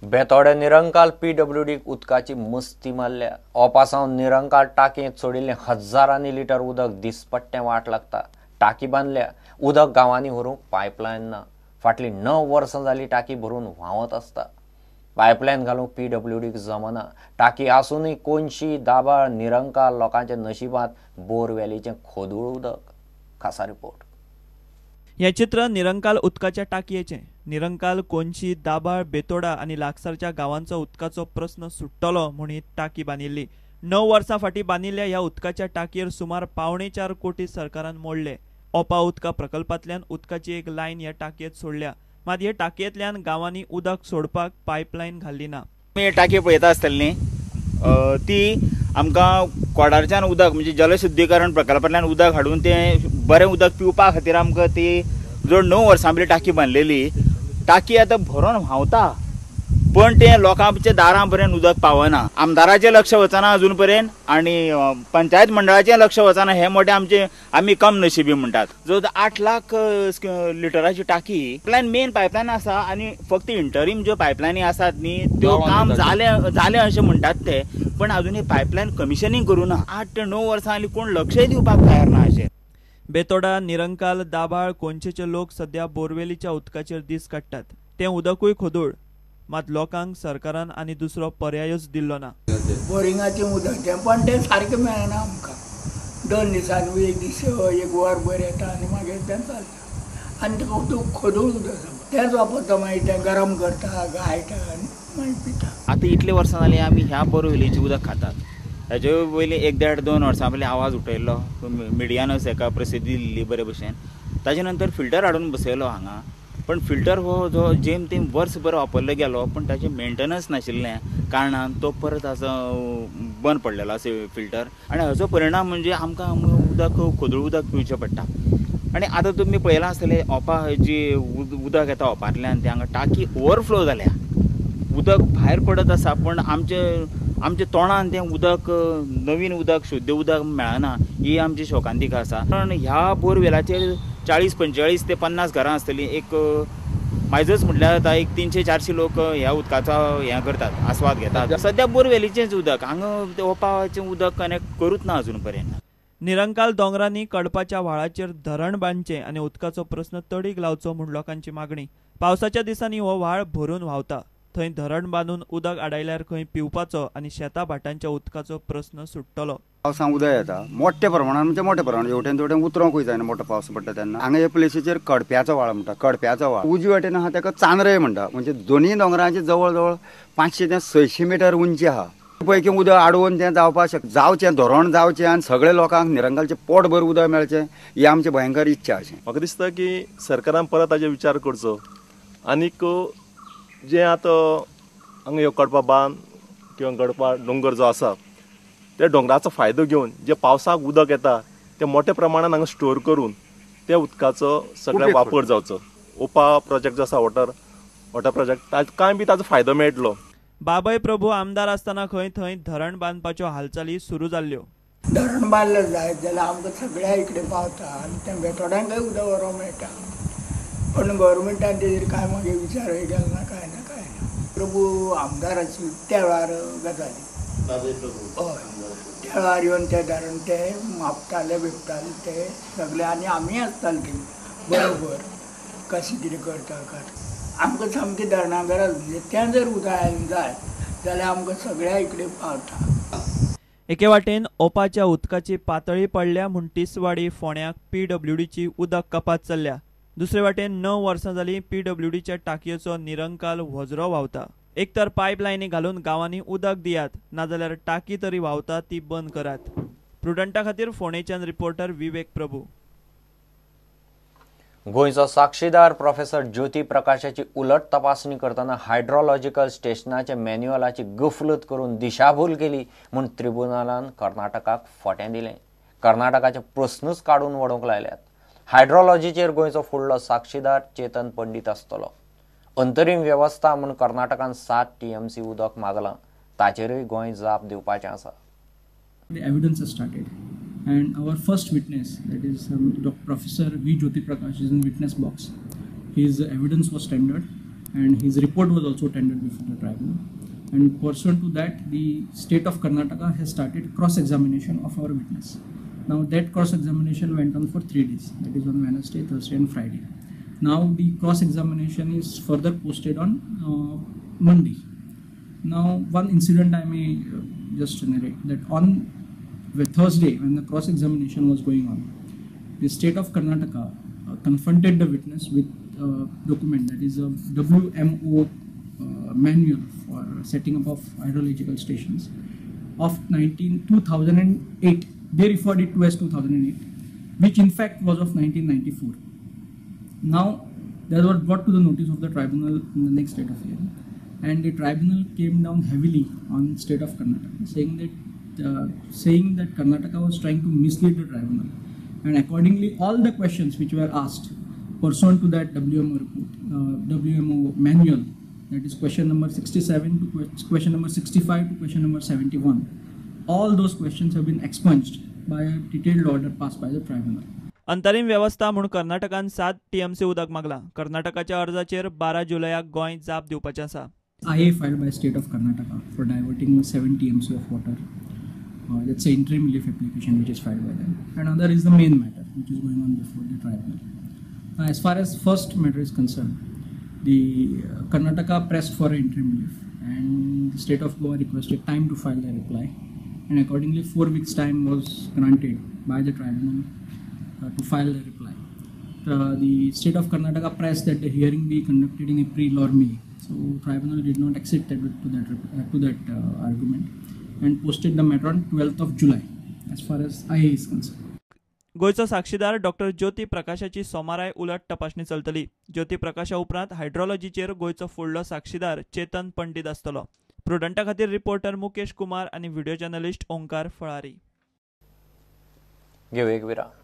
बेतोडे निरंकाल PWD उदकाची मस्ती मारल्या. ओपासावन निरंकाल टाकयेंत सोडिल्लें हजारांनी लिटर उदक दिसपट्टें वाट लागता. टाकी बांदल्या, उदक गांवांनी व्हरूंक पायपलायन ना. फाटलीं 9 वर्सां जालीं टाकी भरून व्हांवत आसता. पायपलायन घालूंक PWDक जमना. टाकी आसूनय कोनशी, दाबाळ, निरंकाल लोकांच्या नशिबांत बोरवेलीचें खोदूळ उदक. खासा रिपोर्ट. हे चित्र निरंकाल उदकाच्या टाकयेचें. निरंकाल, कोनशी, दाबाळ, बेतोडा आनी लागसारच्या गांवांचो उदकाचो प्रस्न सुट्टलो म्हूण ही टाकी बांदिल्ली. 9 वर्सां फाटीं बांदिल्ल्या ह्या उदकाच्या टाकयेर सुमार 4.25 कोटी सरकारान मोडले. ओपा उदका प्रकल्पांतल्यान उदकाची एक लायन ह्या टाकयेंत सोडल्या. मात हे टाकयेंतल्यान गांवांनी उदक सोडपाक पायपलायन घाल्ली ना. आमी टाकी पळयता आसतली ती आमकां कोडारच्यान उदक म्हणजे जलशुद्धीकरण प्रकल्पांतल्यान उदक हाडून तें बरें उदक पिवपा खातीर आमकां ती जवळ 9 वर्सां पयलीं टाकी बांदलेली. टाकी आतां भरून व्हांवता, पण तें लोकांच्या दारां पर्यंत उदक पावना. आमदाराचें लक्ष वचना अजून पर्यंत आनी पंचायत मंडळाचें लक्ष वचना. हे मोठे आमी कम नशिबी म्हणटात. जवळ 8 लाख लिटराची टाकी पायपलायन, मेन पायपलायन आसा आनी फक्त इंटरीम ज्यो पायपलायनी आसात न्ही त्यो काम जालें अशें म्हणटात ते, पण अजून ही पायपलायन कमिशनिंग करूना. 8 ते 9 वर्सां जालीं कोण लक्षय दिवपाक तयार ना अशें. बेतोडा, निरंकाल, दाबाळ, कोनशेचे लोक सध्या बोरवेलीच्या उदकाचेर दीस काडटात. तें उदकूय खोदूळ. मात लोकांक सरकारान आनी दुसरो पर्यायच दिल्लो ना. बोरिंगाचें उदक तें पण तें सारकें मेळना आमकां. 2 दिसांनी एक दीस एक वरभर येता आनी मागीर तें चलता. आनी तें उदक खोदूळ उदक तेंच वापरता. मागीर तें गरम करता, गायटा आनी मागीर पिता. आतां इतले वर्सां जालीं आमी ह्या बोरवेलीचें उदक खातात. हेजे पयलीं 1-1.5-2 वर्सां पयलीं आवाज उठयल्लो, मिडियानच हेका प्रसिद्धी दिल्ली बरे भशेन. ताजे नंतर फिल्टर हाडून बसयलो हांगा. पण फिल्टर हो जो जेम तेम वर्सभर वापरलो गेलो, पण ताचें मेंटेनन्स नाशिल्ल्या कारणान तो परत असो बंद पडलेलो आसा फिल्टर. आनी हाचो परिणाम म्हणजे आमकां उदक खोदूळ उदक पिवचें पडटा. आनी आतां तुमी पळयलां आसतलें ओपा जी उदक येता ओपांतल्यान, ते हांगा टाकी ओवरफ्लो जाल्या. उदक भायर पडत आसा, पण आमच्या तोंडान तें उदक, नवीन उदक, शुद्ध उदक मेळना. ही आमची शोकांतिका आसा. कारण ह्या बोरवेलाचेर 40-45 ते 50 घरां आसतलीं. एक मायजच म्हटल्यार जाता एक 300-400 लोक ह्या उदकाचो हें करतात, आस्वाद घेतात. सद्या बोरवेलीचेंच उदक, हांगा ओपाचें उदक कनेक्ट करूच ना अजून पर्यंत. निरंकाल दोंगरांनी कडपाच्या व्हाळाचेर धरण बांदचें आनी उदकाचो प्रस्न तडीक लावचो म्हूण लोकांची मागणी. पावसाच्या दिसांनी हो व्हाळ भरून व्हांवता. थंय धरण बांदून उदक आडायल्यार खंय पिवपाचो आनी शेतां भाटांच्या उदकाचो प्रस्न सुट्टलो. पावसांत उदक येता मोठ्या प्रमाणात, म्हणजे मोठ्या प्रमाणात हेवटेन तेवटेन उतरोंकूय जायना. मोठो पावस पडटा तेन्ना हांगा हे प्लेसीचेर कडप्याचो व्हाळ म्हणटा. कडप्याचो व्हाळ उजवी वाटेन आहा ताका चांद्रय म्हणटा. म्हणजे दोनूय दोंगरांचे जवळ जवळ 500 ते 600 मिटर उंची आहा. पैकी उदक आडोवन तें जावपाक जावचें, धरण जावचें आनी सगळे लोकांक निरंकालचें पोटभर उदक मेळचें ही आमची भयंकर इच्छा अशें म्हाका दिसता की सरकारान परत ताजेर विचार करचो. आनीक जें आतां हांगा ह्यो कडपा बांद किंवा कडपा दोंगर जो आसा, त्या दोंगराचो फायदो घेवन जे पावसाक उदक येता तें मोठ्या प्रमाणान हांगा स्टोर करून त्या उदकाचो सगळ्याक वापर जावचो. ओपा प्रोजेक्ट जो आसा, वॉटर प्रोजेक्ट, ताकाय बी ताजो फायदो मेळटलो. बाबय प्रभू आमदार आसतना खंय थंय धरण बांदपाच्यो हालचाली सुरू जाल्ल्यो. धरण बांदलें जायत जाल्यार आमकां सगळ्या इकडे पावता आनी तें बेतोड्यांकय उदक व्हरोंक मेळटा. पण गव्हर्मेंटान तेजेर कांय मागीर विचारूय केलो ना, कांय ना. प्रभू आमदाराची त्या वेळार गजाली, हय, त्या वेळार येवन तें धरण ते मापताले बिपताले ते सगळे. आनी आमी आसताले थंय बरोबर कशें कितें करता काय. आमकां सामकें धरणां गरज. म्हणजे तें जर उदक आयलें जाय जाल्यार आमकां सगळ्या इकडे पावता. एके वाटेन ओपाच्या उदकाची पातळी पडल्या म्हूण तिसवाडी, फोंड्याक PWDची उदक कपात चल्ल्या. दुसरे वाटेन 9 वर्सां जालीं PWDच्या टाकयेचो निरंकाल वजरो व्हांवता. एक तर पायपलायनी घालून गांवांनी उदक दियात, नाजाल्यार टाकी तरी व्हांवता ती बंद करात. प्रुडंटा खातीर फोंडेच्यान रिपोर्टर विवेक प्रभू. गोंयचो साक्षीदार प्रोफेसर ज्योती प्रकाशाची उलट तपासणी करतना हायड्रोलॉजिकल स्टेशनाचे मॅन्युअलाची गफलत करून दिशाभूल केली म्हूण ट्रिब्युनलान कर्नाटकाक फोटें दिलें. कर्नाटकाचे प्रस्नच काडून वडोवंक लायल्यात. हायड्रोलॉजीचेर गोंयचो फुडलो साक्षीदार चेतन पंडीत आसतलो. अंतरीम वेवस्था म्हूण कर्नाटकान 7 TMC उदक मागलां. ताचेरूय गोंय जाप दिवपाचें आसा. The evidence has started, and our first witness, that is Professor V. Jyoti Prakash, is in witness box. His evidence was tendered, and his report was also tendered before the tribunal. And pursuant to that, the state of Karnataka has started cross-examination of our witness. Now that cross-examination went on for 3 days, that is on Wednesday, Thursday and Friday. Now the cross-examination is further posted on Monday. Now one incident I may just narrate, that on Thursday when the cross-examination was going on, the state of Karnataka confronted the witness with a document, that is a WMO manual for setting up of hydrological stations of 2008. They referred it to as 2008, which in fact was of 1994. Now that was brought to the notice of the tribunal in the next date of hearing, and the tribunal came down heavily on state of Karnataka, saying that Karnataka was trying to mislead the tribunal, and accordingly all the questions which were asked pursuant to that WMO report, WMO manual, that is question number 67 to question number 65 to question number 71, all those questions have been expunged by a detailed order passed by the tribunal. अंतरीम व्यवस्था म्हणून कर्नाटकान 7 TMC उदक मागला. कर्नाटकाच्या अर्जाचेर 12 जुलयाक गोंय जाप दिवपाचें आसा. IA filed by state of Karnataka for diverting 7 TMC of water. That's an interim relief application which is filed by them. And other is the main matter which is going on before the tribunal. As far as first matter is concerned, the Karnataka pressed for interim relief, and the state of Goa requested time to file their reply, and accordingly 4 weeks time was granted by the tribunal to file their reply. The state of Karnataka pressed that the hearing be conducted in April or May, so tribunal did not accede to that argument and posted the matter on 12th of July as far as IA is concerned. गोयचो साक्षीदार doctor ज्योती प्रकाशाची सोमाराय उलट तपासणी चलतली. ज्योती प्रकाशा उपरांत हायड्रोलॉजीचेर गोयचो फुडलो साक्षीदार चेतन पंडित आसतलो. प्रुडंटा खातीर reporter Mukesh Kumar आनी व्हिडिओ जर्नलिस्ट ओंकार फळारी. घेऊ एक विराम.